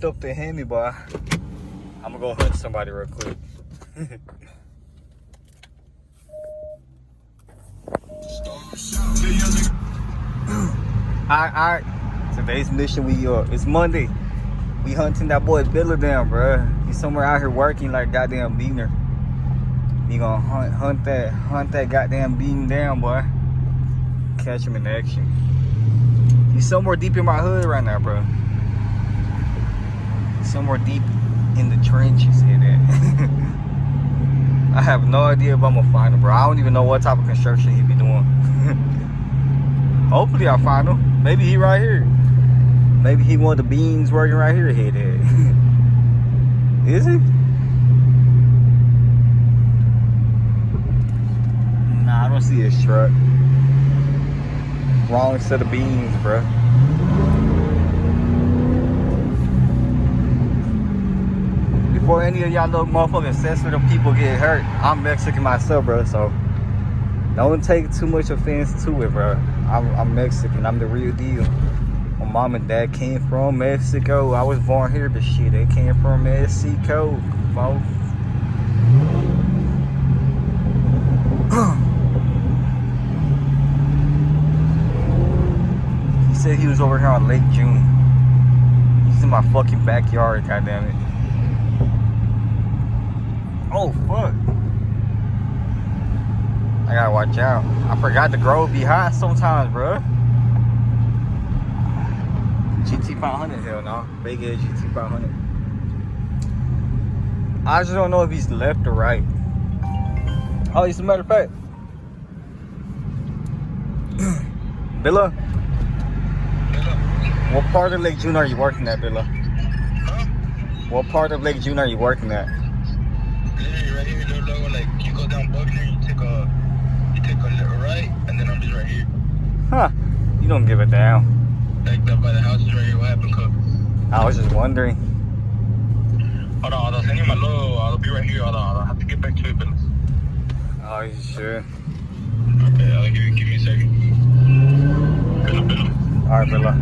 stuff to hand me, boy. I'm gonna go hunt somebody real quick. Alright. Today's mission, it's Monday. We hunting that boy Billa down, bro. He's somewhere out here working like goddamn beaner. We gonna hunt that goddamn bean down, boy. Catch him in action. He's somewhere deep in my hood right now, bro. Somewhere deep in the trenches here. That I have no idea if I'm gonna find him, bro. I don't even know what type of construction he be doing. Hopefully I'll find him. Maybe he right here. Maybe he one of the beans working right here. Here, that. Is he? Nah, I don't see his truck. Wrong set of beans, bro. Before any of y'all little motherfucking sensitive people get hurt, I'm Mexican myself, bro. So don't take too much offense to it, bro. I'm Mexican. I'm the real deal. My mom and dad came from Mexico. I was born here, but shit, they came from Mexico, folks. He said he was over here on Lake June. He's in my fucking backyard, goddammit. Oh, fuck. I gotta watch out. I forgot the grove be hot sometimes, bro. GT 500, hell no. Big ass GT 500. I just don't know if he's left or right. Oh, as a matter of fact. Billa? What part of Lake June are you working at, Billa? Huh? What part of Lake June are you working at? Literally right here, little logo, like you go down Buckner, you take a little right, and then I'm just right here. Huh. You don't give a damn. Like that by the houses right here, what happened, Cook? I was just wondering. Hold on, I'll send you my logo, I'll be right here, hold on, I'll have to get back to it, but... Oh, you sure? Okay, I'll give me a second. Billa. Alright, Billa.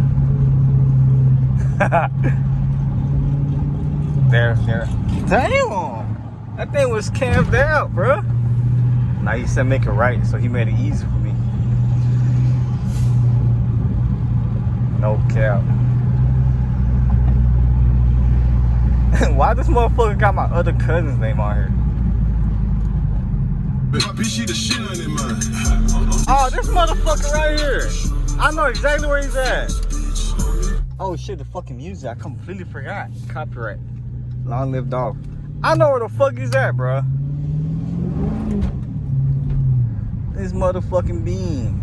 There. Damn! That thing was camped out, bro. Now he said make it right, so he made it easy for me. No cap. Why this motherfucker got my other cousin's name on here? Oh, this motherfucker right here. I know exactly where he's at. Oh shit, the fucking music. I completely forgot. Copyright. Long live dog. I know where the fuck he's at, bro. This motherfucking bean.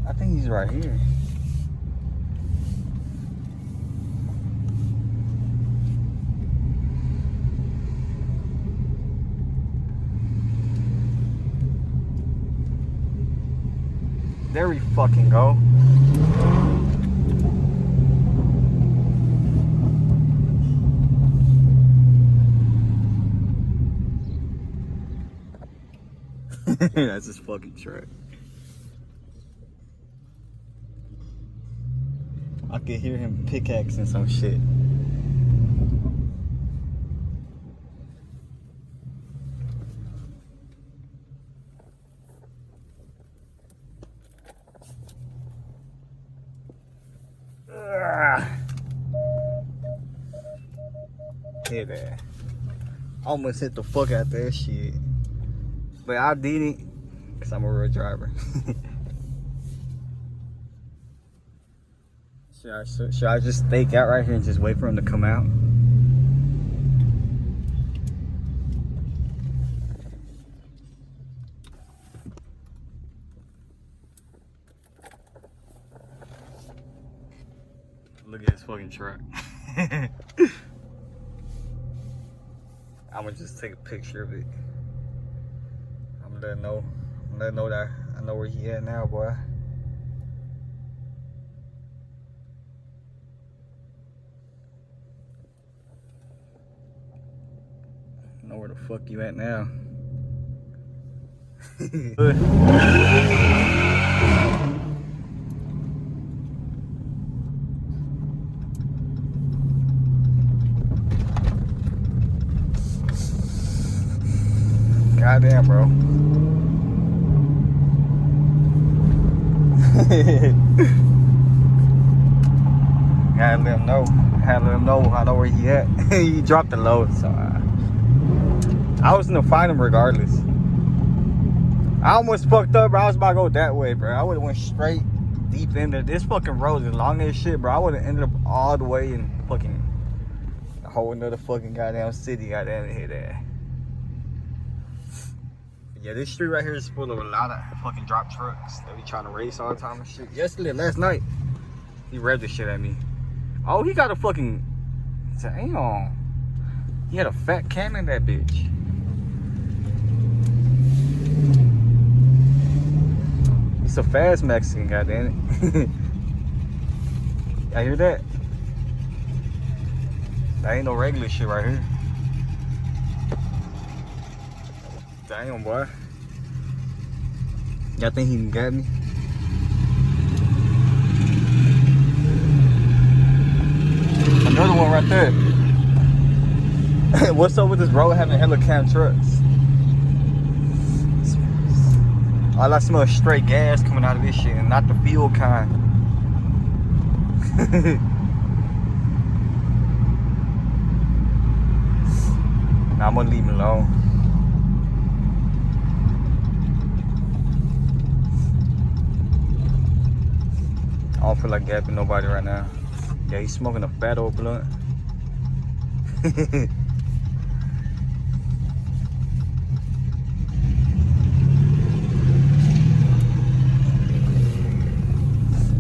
I think he's right here. There we fucking go. That's his fucking truck. I could hear him pickaxing some shit. Hey there. Almost hit the fuck out that shit. But I did it because I'm a real driver. Should I just stake out right here and just wait for him to come out? Look at his fucking truck. I'm gonna just take a picture of it. I'm gonna let him know that I know where he at now, boy. I know where the fuck you at now. Goddamn, bro. Gotta let him know. Had to let him know. I know where he at. He dropped the load, so I was gonna find him regardless. I almost fucked up, bro. I was about to go that way, bro. I would have went straight deep in there. This fucking road is long as shit, bro. I would have ended up all the way in fucking a whole another fucking goddamn city. Goddamn hit that. Yeah, this street right here is full of a lot of fucking drop trucks. They be trying to race all the time and shit. Yesterday, last night, he revved the shit at me. Oh, he got a fucking, damn. He had a fat can in that bitch. He's a fast Mexican, goddamn it. I hear that? That ain't no regular shit right here. Damn, boy. Y'all think he can get me? Another one right there. What's up with this road having hella cam trucks? All I smell is straight gas coming out of this shit and not the fuel kind. Nah, I'm gonna leave him alone. I don't feel like gapping nobody right now. Yeah, he's smoking a fat old blunt.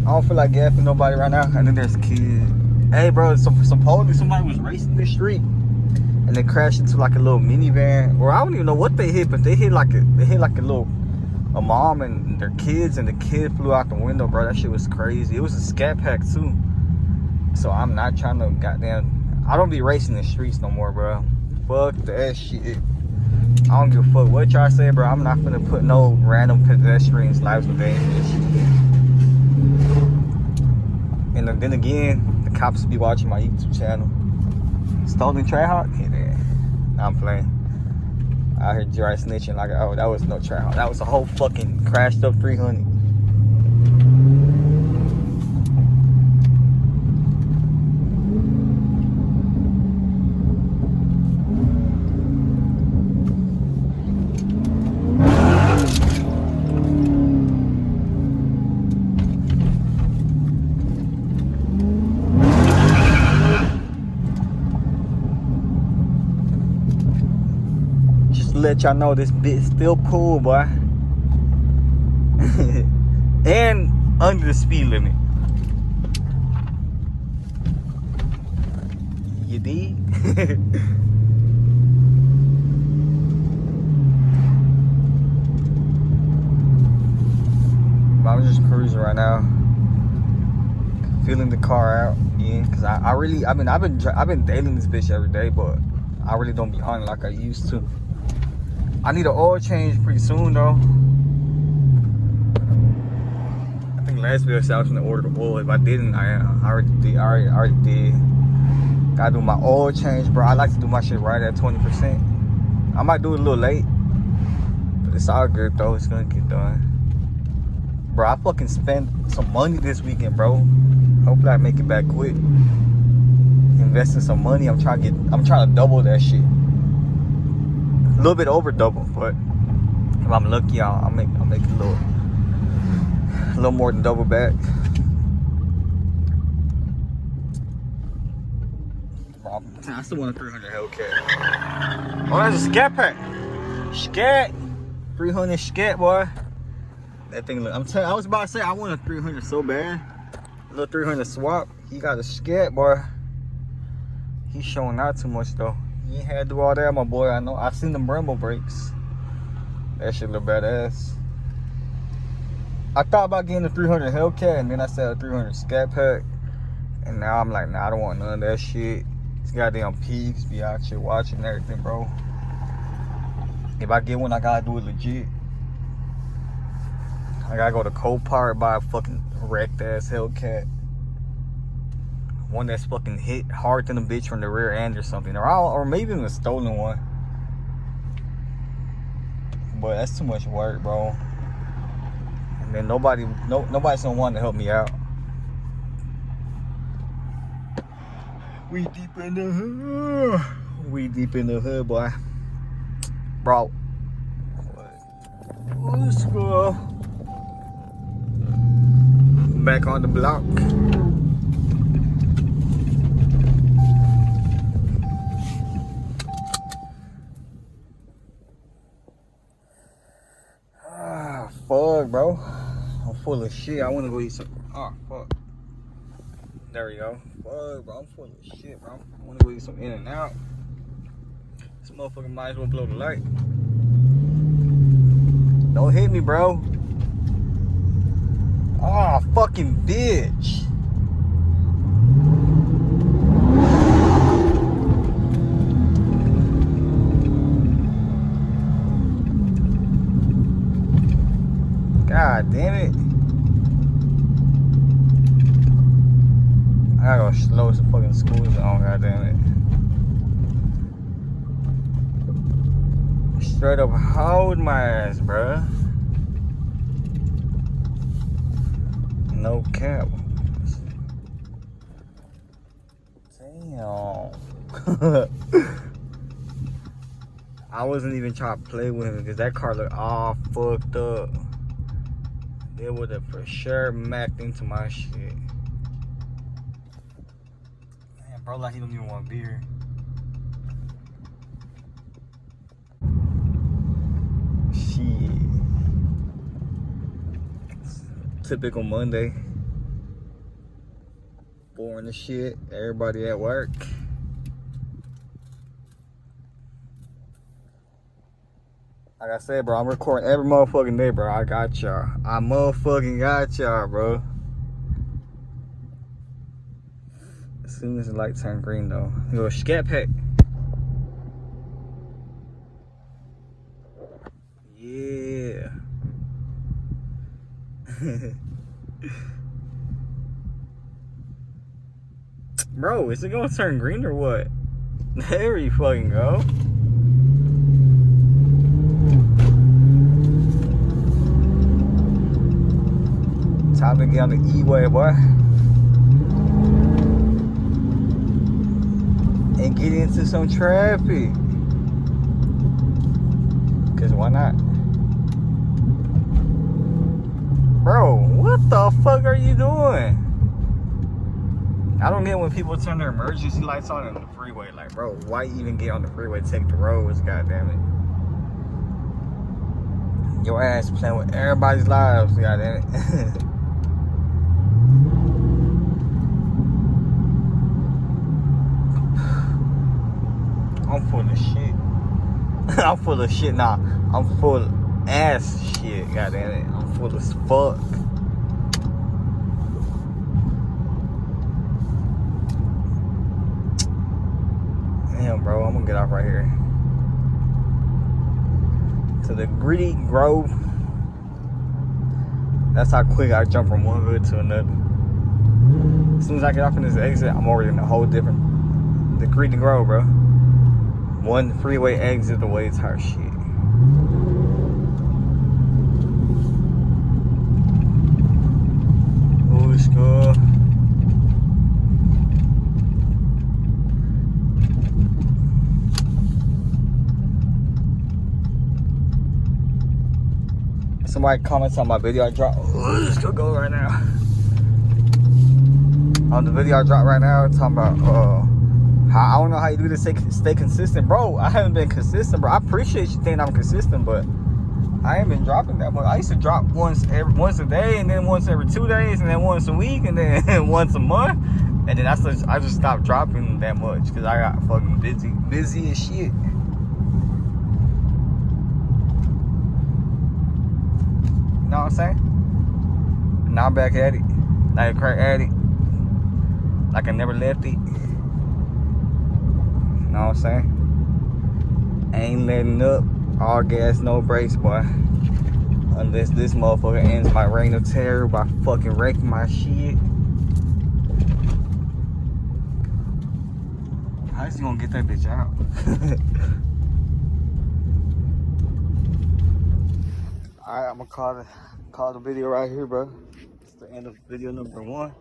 I don't feel like gapping nobody right now. And then there's a kid. Hey, bro, supposedly somebody was racing the street and they crashed into like a little minivan. Or I don't even know what they hit, but they hit like a mom and their kids, and the kid flew out the window, bro. That shit was crazy. It was a scat pack too. So I'm not trying to goddamn. I don't be racing the streets no more, bro. Fuck that shit. I don't give a fuck what y'all say, bro. I'm not gonna put no random pedestrians' lives in danger. And then again, the cops be watching my YouTube channel. Stolen Trayhawk? Hey there. Nah, I'm playing. I heard dry snitching like, oh, that was no Trayhawk. That was a whole fucking crashed up 300. Let y'all know this bitch still cool, boy. And under the speed limit. You dig? I'm just cruising right now, feeling the car out again, cause I've been dating this bitch every day, but I really don't be hunting like I used to. I need an oil change pretty soon though. I think last video I was gonna order the oil. If I didn't, I already did. I already did. Gotta do my oil change, bro. I like to do my shit right at 20%. I might do it a little late, but it's all good though. It's gonna get done. Bro, I fucking spent some money this weekend, bro. Hopefully I make it back quick. Investing some money. I'm trying to double that shit. A little bit over double, but if I'm lucky, I'll make a little more than double back. I still want a 300 Hellcat. Oh, that's a scat pack. Scat, 300 scat, boy. That thing look. I was about to say I want a 300 so bad. A little 300 swap. He got a scat, boy. He's showing out too much though. You ain't had to do all that, my boy. I know. I seen them Brembo brakes. That shit look badass. I thought about getting a 300 Hellcat, and then I said a 300 Scat Pack. And now I'm like, nah, I don't want none of that shit. These goddamn pigs be out here watching everything, bro. If I get one, I gotta do it legit. I gotta go to Copart, buy a fucking wrecked ass Hellcat. One that's fucking hit hard than a bitch from the rear end or something, or maybe even a stolen one. but that's too much work, bro. And then nobody's gonna want to help me out. We deep in the hood. We deep in the hood, boy. Bro. Let's go. Back on the block. Ah, fuck, bro. I'm full of shit. I want to go eat some. Oh, fuck. There we go. Fuck, bro. I'm full of shit, bro. I want to go eat some In-N-Out. This motherfucker might as well blow the light. Don't hit me, bro. Oh, fucking bitch. God damn it. I gotta go slow as the fucking school zone, god damn it. Straight up hold my ass, bruh. No cap. Damn. I wasn't even trying to play with him because that car looked all fucked up. They would have for sure macked into my shit. Man, bro, like he don't even want beer. Shit. Typical Monday. Boring as shit. Everybody at work. Like I said, bro, I'm recording every motherfucking day, bro. I got y'all. I motherfucking got y'all, bro. As soon as the light turn green, though. Yo, scat pack. Yeah. Bro, is it gonna turn green or what? There you fucking go. Time to get on the E-way, boy. And get into some traffic. Cause why not? Bro, what the fuck are you doing? I don't get when people turn their emergency lights on in the freeway. Like, bro, why even get on the freeway to take the roads, goddammit? Your ass playing with everybody's lives, goddammit. I'm full of shit. I'm full of shit now. I'm full of ass shit, goddammit. I'm full as fuck. Damn, bro, I'm gonna get off right here. To the Gritty Grove. That's how quick I jump from one hood to another. As soon as I get off in this exit, I'm already in a whole different. The Gritty Grove, bro. One freeway exit away, it's her shit. Oh, it's good. Somebody comments on my video I dropped. Oh, let's go right now. On the video I dropped right now, talking about I don't know how you do to stay consistent, bro. I haven't been consistent, bro. I appreciate you thinking I'm consistent, but I ain't been dropping that much. I used to drop once a day, and then once every 2 days, and then once a week, and then once a month, and then I just stopped dropping that much because I got fucking busy as shit. You know what I'm saying? Now I'm back at it, like a crack addict, like I never left it. You know what I'm saying? Ain't letting up. All gas, no brakes, boy. Unless this motherfucker ends my reign of terror by fucking wrecking my shit. How is he gonna get that bitch out? Alright, I'm gonna call the video right here, bro. It's the end of video number 1.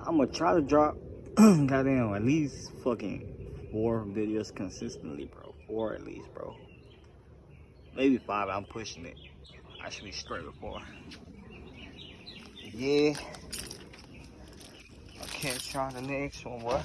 I'm gonna try to drop goddamn at least fucking 4 videos consistently, bro. 4 at least, bro. Maybe 5. I'm pushing it. I should be straight with 4. Yeah. I'll catch you on the next one, boy.